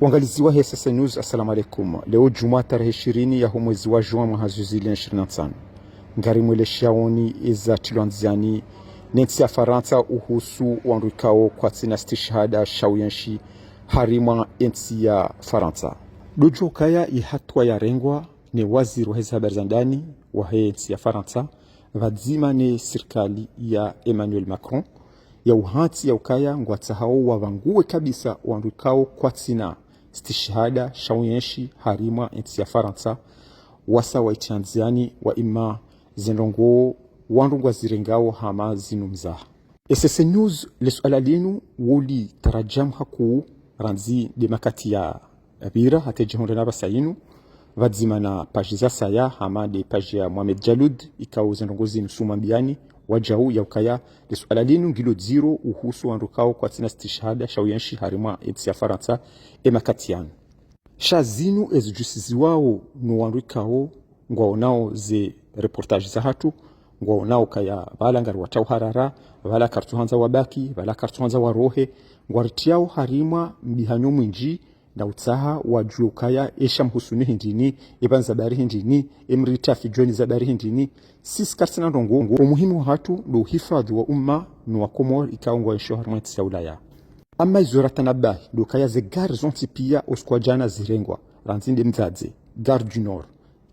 Uangalizi wa SSN News, assalamu alaikum. Leo Jumaa tarehe 20 ya mwezi wa Juni mwaka 2025. Ngari mweleshaoni iza tiluanziani nensi ya Faransa uhusu wanrikao kwa tsina stishahada shawiyanshi harima ensi ya Faransa. Dojo kaya ihatwa ya rengwa ni waziri wa habari za ndani wa ensi ya Faransa vadzima ni serikali ya Emmanuel Macron ya uhanti ya ukaya ngwatsa hao wavanguwe kabisa wanrikao kwa tsina stishahada shawiyanshi harima ensi ya Faransa wasa waitianziani wa ima zinrongo wanrungwa zirengao hama zinumza. SSN News lesuala lenu wuli tarajam haku ranzi de makati ya abira hate jihonde na basayinu vadzima na paji za saya hama de paji ya Mohamed Jalud ikao zinrongo zinu sumambiani wajau ya ukaya lesuala lenu ngilo ziro uhusu wanrukao kwa tina stishahada shawiyanshi harima ensi ya Faransa makati yanu. Shazinu ezujusizi wao no wanrukao ngwaonao ze reportage za hatu ngwaonao kaya vala ngari watau harara vala kartuhanza wabaki vala kartuhanza warohe ngwaritiao harima mbihanyo mwinji na utaha wajue kaya esha mhusuni hindini iban zabari hindini emrita fijoni zabari hindini sisi karsina ndongo umuhimu hatu ndo hifadhi wa umma no wakomor ikaongwa ensho harima tisa ulaya. Ama izora tanabahi ndo kaya ze gare zonti pia oskwajana zirengwa ranzinde mzadze Gare du Nord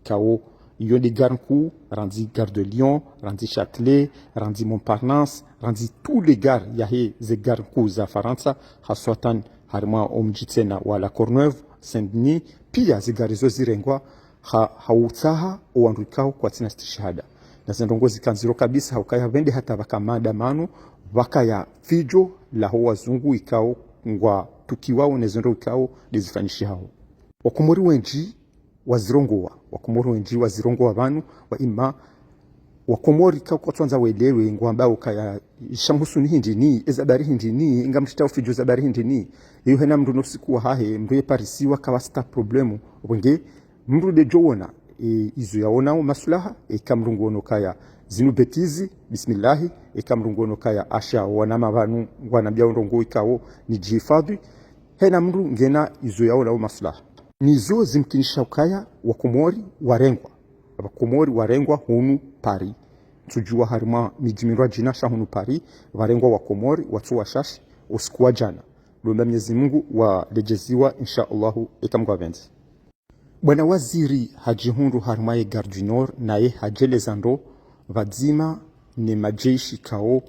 kao iyo de gare nkuu ranzi Gare de Lyon, ranzi Châtelet, ranzi Montparnasse, ranzi tous les gares yahe ze gare nkuu za Faransa haswatan harima omjitsena wala Courneuve, Saint-Denis pia ze gare zo zirengwa hautaha uandrikao kwa tina stishahada na zendongozi kanziro kabisa haukaya vende hata wakamada mano wakaya fijo la ho wazungu ikao ngwa tukiwao nezendo ikao dizifanishi hao wakumori wenji wazirongowa vanu wa ima wakomori kwa tuanza welewe ngwamba ukaya shamhusu ni hindini ezabari hindini ngamshita ufijo zabari hindini iyo hena mndu nofsiku wa hahe mndu ye parisiwa kawasta problemu wenge mndu de jowona izo yaona masulaha kamrungu ono kaya zinu betizi bismillahi kamrungu ono kaya asha wanama vanu ngwanambia ndongo ikao ni jihifadhi hena mndu ngena izo yaona masulaha nizo zimkinisha ukaya wakomori warengwa hunu Paris tujua harima mijimirwa jinasha hunu Paris warengwa wakomori watu washashi usikuwa jana lomba Mwenyezi Mungu wa lejeziwa insha Allahu ikamgwa venzi. Bwana waziri hajihundu harima ya Gare du Nord naye hajelezando vadzima ni majeshi kao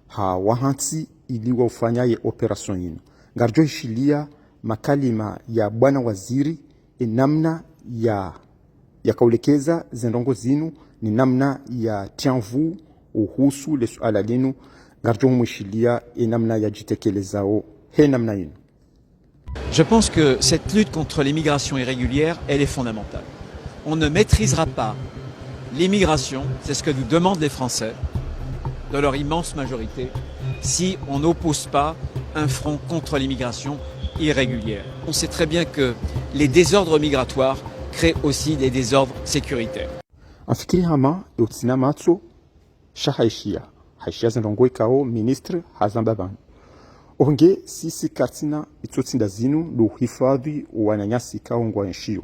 hawahansi iliwa ufanyaye operation yinu ngarjo ishilia makalima ya bwana waziri namna ya kaulekeza zendongo zinu ni namna ya tianvu uhusu le suala linu ngarjo mwishilia namna ya jitekelezao he namna yinu. Je pense que cette lutte contre l'immigration irrégulière, elle est fondamentale. On ne maîtrisera pas l'immigration, c'est ce que nous demandent les Français, dans leur immense majorité, si on n'oppose pas un front contre l'immigration irrégulière. On sait très bien que les désordres migratoires créent aussi des désordres sécuritaires. Afikiri hama utsina matso shahaishia zendongo ikao ministre hazambaban onge sisi kartina itotsinda zinu do hifadhi wananyasi ikao ngwa nshio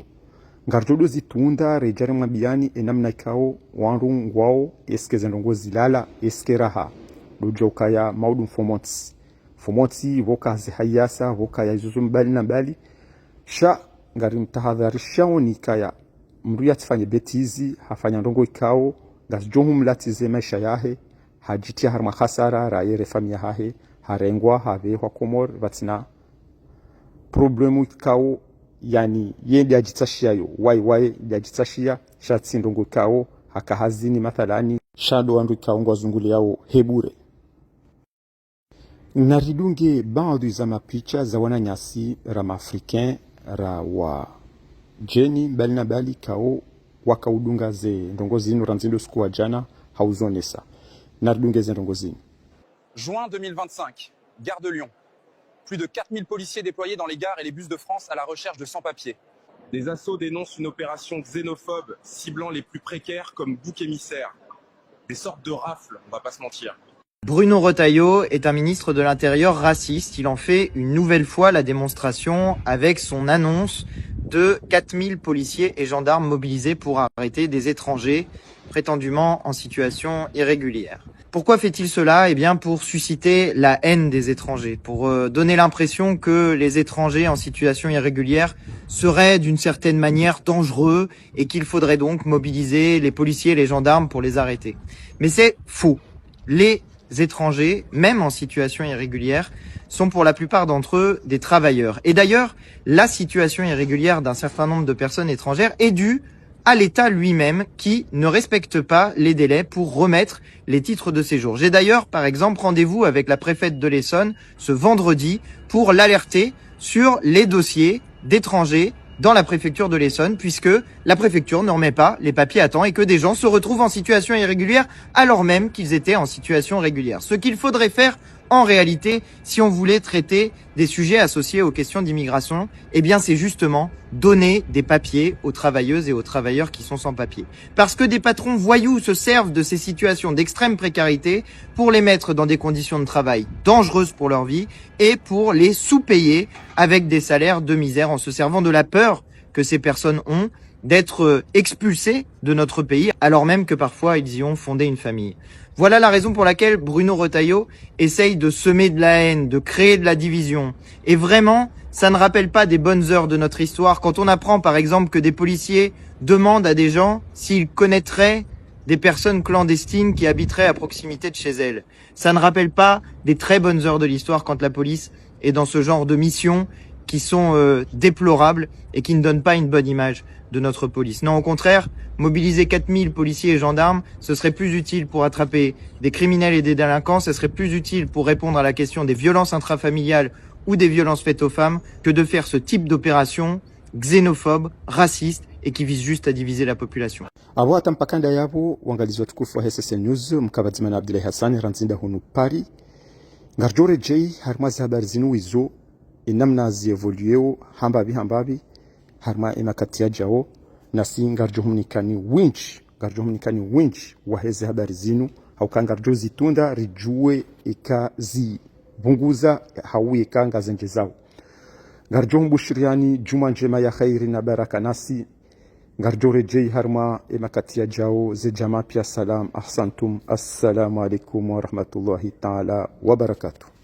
ngarjodo zitunda rejare mwabiani enamna ikao wanru ngwao eske zendongo zilala eske raha dojo kaya maudu fomotsi voka zihayasa voka ya izuzu mbali na mbali sha ngari mtahadharisha oni kaya mruya tifanye betizi hafanya ndongo ikao ngazijohu mlatize maisha yahe hajitia harma khasara raye famia hahe harengwa have kwa komor vatina problemu ikao yani yende ajitashia yo wai ajitashia shatsi ndongo ikao hakahazini mathalani shado wandu ikao ngwazunguli yao hebure. Naridunge baadhi za mapicha za wananyasi rama africain ra wa jeni bali na bali kao wakaudunga ze ndongozini ranzindo siku wa jana hauzonesa. Naridunge ze ndongozini. Juin 2025, Gare de Lyon. Plus de 4000 policiers déployés dans les gares et les bus de France à la recherche de sans-papiers. Les assos dénoncent une opération xénophobe ciblant les plus précaires comme bouc émissaire. Des sortes de rafles, on va pas se mentir. Bruno Retailleau est un ministre de l'Intérieur raciste. Il en fait une nouvelle fois la démonstration avec son annonce de 4000 policiers et gendarmes mobilisés pour arrêter des étrangers prétendument en situation irrégulière. Pourquoi fait-il cela? Eh bien, pour susciter la haine des étrangers, pour donner l'impression que les étrangers en situation irrégulière seraient d'une certaine manière dangereux et qu'il faudrait donc mobiliser les policiers et les gendarmes pour les arrêter. Mais c'est faux. Les étrangers, même en situation irrégulière, sont pour la plupart d'entre eux des travailleurs. Et d'ailleurs, la situation irrégulière d'un certain nombre de personnes étrangères est due à l'État lui-même qui ne respecte pas les délais pour remettre les titres de séjour. J'ai d'ailleurs, par exemple, rendez-vous avec la préfète de l'Essonne ce vendredi pour l'alerter sur les dossiers d'étrangers dans la préfecture de l'Essonne, puisque la préfecture ne remet pas les papiers à temps et que des gens se retrouvent en situation irrégulière alors même qu'ils étaient en situation régulière. Ce qu'il faudrait faire en réalité, si on voulait traiter des sujets associés aux questions d'immigration, eh bien c'est justement donner des papiers aux travailleuses et aux travailleurs qui sont sans papiers. Parce que des patrons voyous se servent de ces situations d'extrême précarité pour les mettre dans des conditions de travail dangereuses pour leur vie et pour les sous-payer avec des salaires de misère en se servant de la peur que ces personnes ont d'être expulsés de notre pays alors même que parfois ils y ont fondé une famille. Voilà la raison pour laquelle Bruno Retailleau essaye de semer de la haine, de créer de la division. Et vraiment, ça ne rappelle pas des bonnes heures de notre histoire. Quand on apprend par exemple que des policiers demandent à des gens s'ils connaîtraient des personnes clandestines qui habiteraient à proximité de chez elles. Ça ne rappelle pas des très bonnes heures de l'histoire quand la police est dans ce genre de missions qui sont déplorables et qui ne donnent pas une bonne image de notre police. Non, au contraire, mobiliser 4000 policiers et gendarmes, ce serait plus utile pour attraper des criminels et des délinquants, ce serait plus utile pour répondre à la question des violences intrafamiliales ou des violences faites aux femmes que de faire ce type d'opération xénophobe, raciste et qui vise juste à diviser la population. Abo hata mpakanda yabo uangalizi watukufu wa SSN News mkabadzimana Abdullahi Hassan ranzinda hunu pari ngarjore jei harmazi habari zinu izo inamna zievolueo hambabi harma imakatia jao nasi ngarjohumnikani winch waheze habari zinu haukangarjo zitunda rijue ikazi bunguza hawi kanga zenje zao ngarjo mbushiriani juma njema ya khairi na baraka nasi ngarjo rejei harma imakatia jao ze jama pia salam ahsantum assalamu alaikum wa rahmatullahi ta'ala wa barakatuh.